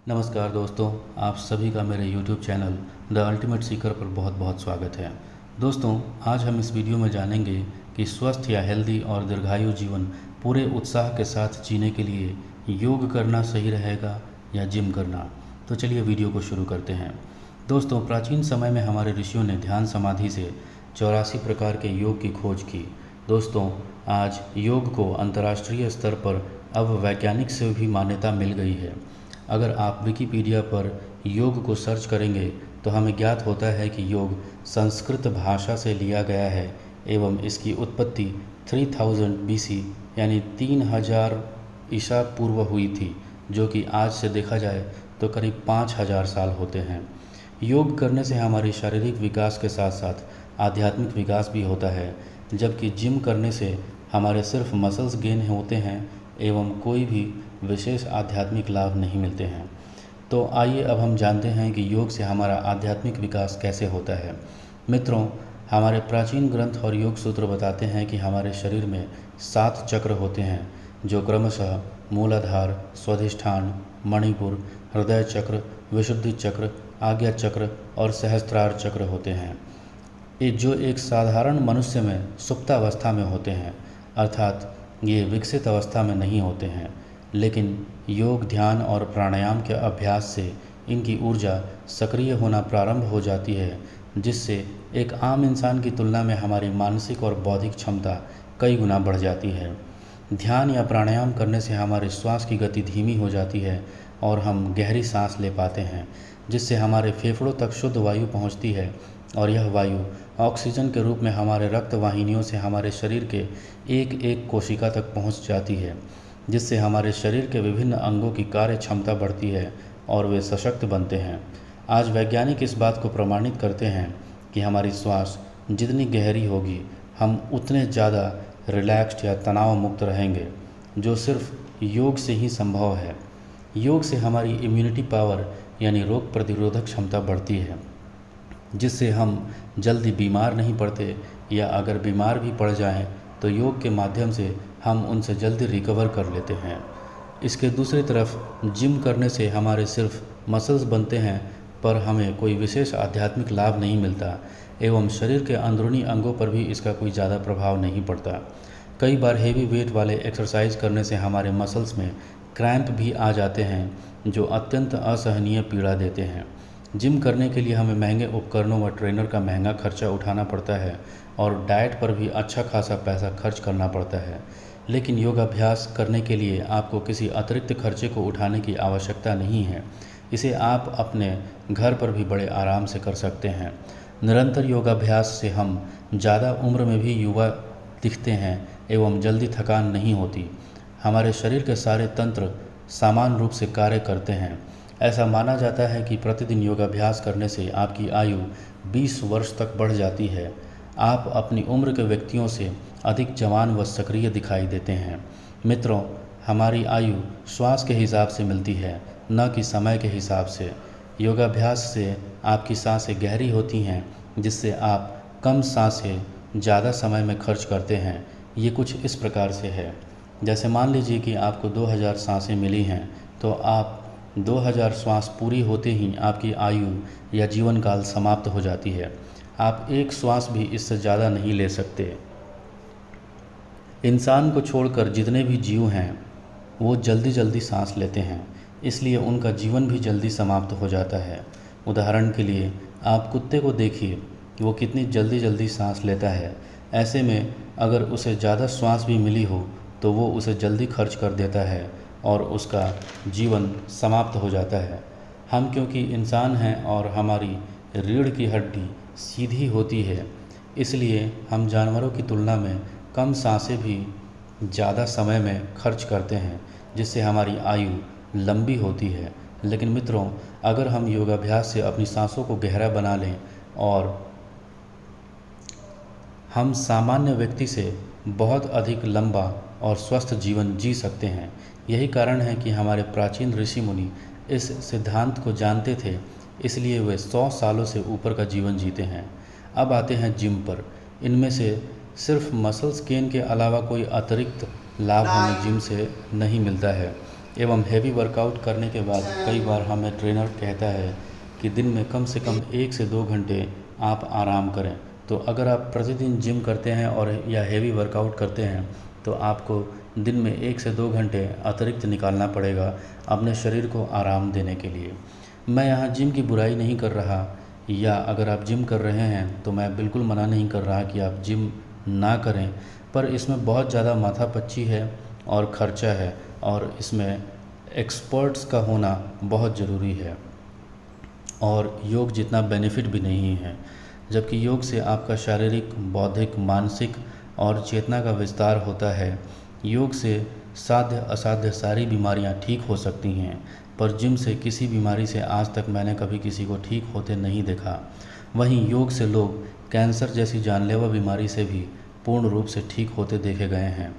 नमस्कार दोस्तों, आप सभी का मेरे YouTube channel the ultimate Sikar पर बहुत बहुत स्वागत है। दोस्तों, आज हम इस वीडियो में जानेंगे कि स्वस्थ या हेल्दी और दीर्घायु जीवन पूरे उत्साह के साथ जीने के लिए योग करना सही रहेगा या जिम करना। तो चलिए वीडियो को शुरू करते हैं। दोस्तों, प्राचीन समय में हमारे ऋषियों ने ध्यान समाधि से 84 प्रकार के योग की खोज की। दोस्तों, आज योग को अंतर्राष्ट्रीय स्तर पर अब वैज्ञानिक से भी मान्यता मिल गई है। अगर आप विकिपीडिया पर योग को सर्च करेंगे तो हमें ज्ञात होता है कि योग संस्कृत भाषा से लिया गया है एवं इसकी उत्पत्ति 3000 BC यानी 3000 ईसा पूर्व हुई थी, जो कि आज से देखा जाए तो करीब 5000 साल होते हैं। योग करने से हमारी शारीरिक विकास के साथ साथ आध्यात्मिक विकास भी होता है, जबकि जिम करने से हमारे सिर्फ मसल्स गेन होते हैं एवं कोई भी विशेष आध्यात्मिक लाभ नहीं मिलते हैं। तो आइए अब हम जानते हैं कि योग से हमारा आध्यात्मिक विकास कैसे होता है। मित्रों, हमारे प्राचीन ग्रंथ और योग सूत्र बताते हैं कि हमारे शरीर में 7 चक्र होते हैं, जो क्रमशः मूलाधार, स्वाधिष्ठान, मणिपुर, हृदय चक्र, विशुद्धि चक्र, आज्ञा चक्र और सहस्त्रार चक्र होते हैं। ये जो एक साधारण मनुष्य में सुप्तावस्था में होते हैं, अर्थात ये विकसित अवस्था में नहीं होते हैं, लेकिन योग, ध्यान और प्राणायाम के अभ्यास से इनकी ऊर्जा सक्रिय होना प्रारंभ हो जाती है, जिससे एक आम इंसान की तुलना में हमारी मानसिक और बौद्धिक क्षमता कई गुना बढ़ जाती है। ध्यान या प्राणायाम करने से हमारे श्वास की गति धीमी हो जाती है और हम गहरी सांस ले पाते हैं, जिससे हमारे फेफड़ों तक शुद्ध वायु पहुंचती है और यह वायु ऑक्सीजन के रूप में हमारे रक्त वाहिनियों से हमारे शरीर के एक एक कोशिका तक पहुंच जाती है, जिससे हमारे शरीर के विभिन्न अंगों की कार्य क्षमता बढ़ती है और वे सशक्त बनते हैं। आज वैज्ञानिक इस बात को प्रमाणित करते हैं कि हमारी श्वास जितनी गहरी होगी, हम उतने ज़्यादा रिलैक्स्ड या तनाव मुक्त रहेंगे, जो सिर्फ योग से ही संभव है। योग से हमारी इम्यूनिटी पावर यानी रोग प्रतिरोधक क्षमता बढ़ती है, जिससे हम जल्दी बीमार नहीं पड़ते, या अगर बीमार भी पड़ जाएं तो योग के माध्यम से हम उनसे जल्दी रिकवर कर लेते हैं। इसके दूसरी तरफ जिम करने से हमारे सिर्फ मसल्स बनते हैं, पर हमें कोई विशेष आध्यात्मिक लाभ नहीं मिलता एवं शरीर के अंदरूनी अंगों पर भी इसका कोई ज़्यादा प्रभाव नहीं पड़ता। कई बार हेवी वेट वाले एक्सरसाइज करने से हमारे मसल्स में क्रैम्प भी आ जाते हैं, जो अत्यंत असहनीय पीड़ा देते हैं। जिम करने के लिए हमें महंगे उपकरणों व ट्रेनर का महंगा खर्चा उठाना पड़ता है और डाइट पर भी अच्छा खासा पैसा खर्च करना पड़ता है, लेकिन योगाभ्यास करने के लिए आपको किसी अतिरिक्त खर्चे को उठाने की आवश्यकता नहीं है। इसे आप अपने घर पर भी बड़े आराम से कर सकते हैं। निरंतर योगाभ्यास से हम ज़्यादा उम्र में भी युवा दिखते हैं एवं जल्दी थकान नहीं होती। हमारे शरीर के सारे तंत्र समान रूप से कार्य करते हैं। ऐसा माना जाता है कि प्रतिदिन योगाभ्यास करने से आपकी आयु 20 वर्ष तक बढ़ जाती है। आप अपनी उम्र के व्यक्तियों से अधिक जवान व सक्रिय दिखाई देते हैं। मित्रों, हमारी आयु श्वास के हिसाब से मिलती है, न कि समय के हिसाब से। योगाभ्यास से आपकी सांसें गहरी होती हैं, जिससे आप कम सांसें ज़्यादा समय में खर्च करते हैं। ये कुछ इस प्रकार से है, जैसे मान लीजिए कि आपको 2000 सांसें मिली हैं, तो आप 2000 श्वास पूरी होते ही आपकी आयु या जीवन काल समाप्त हो जाती है। आप एक श्वास भी इससे ज़्यादा नहीं ले सकते। इंसान को छोड़कर जितने भी जीव हैं वो जल्दी जल्दी सांस लेते हैं, इसलिए उनका जीवन भी जल्दी समाप्त हो जाता है। उदाहरण के लिए आप कुत्ते को देखिए, वो कितनी जल्दी जल्दी सांस लेता है। ऐसे में अगर उसे ज़्यादा श्वास भी मिली हो तो वो उसे जल्दी खर्च कर देता है और उसका जीवन समाप्त हो जाता है। हम क्योंकि इंसान हैं और हमारी रीढ़ की हड्डी सीधी होती है, इसलिए हम जानवरों की तुलना में कम सांसें भी ज़्यादा समय में खर्च करते हैं, जिससे हमारी आयु लंबी होती है। लेकिन मित्रों, अगर हम योगाभ्यास से अपनी सांसों को गहरा बना लें और हम सामान्य व्यक्ति से बहुत अधिक लंबा और स्वस्थ जीवन जी सकते हैं। यही कारण है कि हमारे प्राचीन ऋषि मुनि इस सिद्धांत को जानते थे, इसलिए वे 100 सालों से ऊपर का जीवन जीते हैं। अब आते हैं जिम पर। इनमें से सिर्फ मसल्स गेन के अलावा कोई अतिरिक्त लाभ हमें जिम से नहीं मिलता है। एवं हेवी वर्कआउट करने के बाद कई बार हमें ट्रेनर कहता है कि दिन में कम से कम 1 से 2 घंटे आप आराम करें। तो अगर आप प्रतिदिन जिम करते हैं और या हेवी वर्कआउट करते हैं तो आपको दिन में 1 से 2 घंटे अतिरिक्त निकालना पड़ेगा अपने शरीर को आराम देने के लिए। मैं यहाँ जिम की बुराई नहीं कर रहा, या अगर आप जिम कर रहे हैं तो मैं बिल्कुल मना नहीं कर रहा कि आप जिम ना करें, पर इसमें बहुत ज़्यादा माथापच्ची है और ख़र्चा है और इसमें एक्सपर्ट्स का होना बहुत ज़रूरी है। और योग जितना बेनिफिट भी नहीं है, जबकि योग से आपका शारीरिक, बौद्धिक, मानसिक और चेतना का विस्तार होता है। योग से साध्य असाध्य सारी बीमारियां ठीक हो सकती हैं, पर जिम से किसी बीमारी से आज तक मैंने कभी किसी को ठीक होते नहीं देखा। वहीं योग से लोग कैंसर जैसी जानलेवा बीमारी से भी पूर्ण रूप से ठीक होते देखे गए हैं।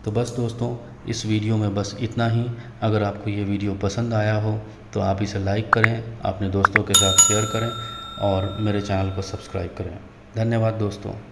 तो बस दोस्तों, इस वीडियो में बस इतना ही। अगर आपको ये वीडियो पसंद आया हो तो आप इसे लाइक करें, अपने दोस्तों के साथ शेयर करें और मेरे चैनल को सब्सक्राइब करें। धन्यवाद दोस्तों।